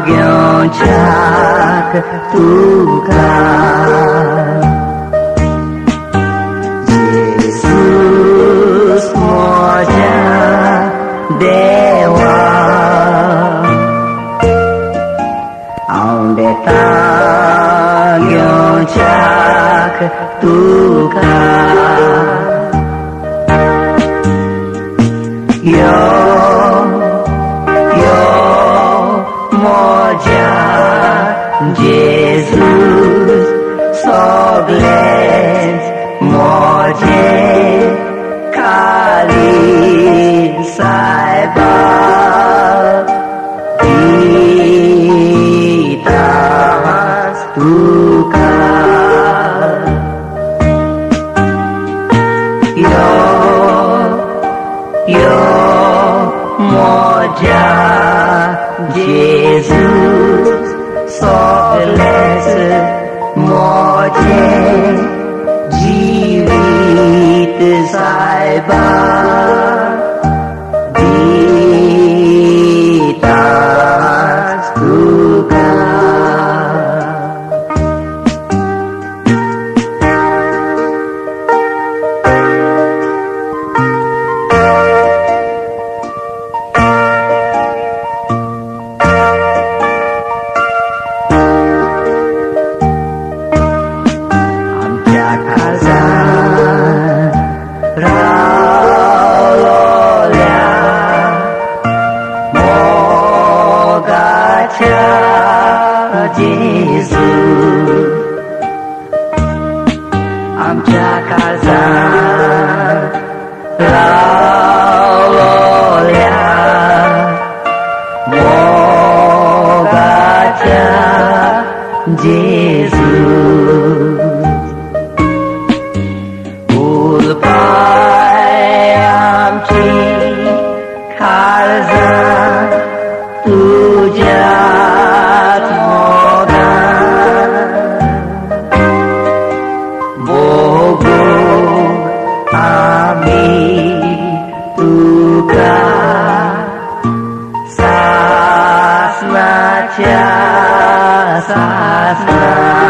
gyocak tukar Yesus moja dewa Aunde ta gyocak tukar Yo moja Jesus sogles moje kali saiba ditas tukar yo moja Jesus sogles moje jivit saiba ditas tukar Jesus आमच्या काळजात लावल्या मोगाच्या जेजू फुलपाय आमची काळजात तुझ्यात Sasna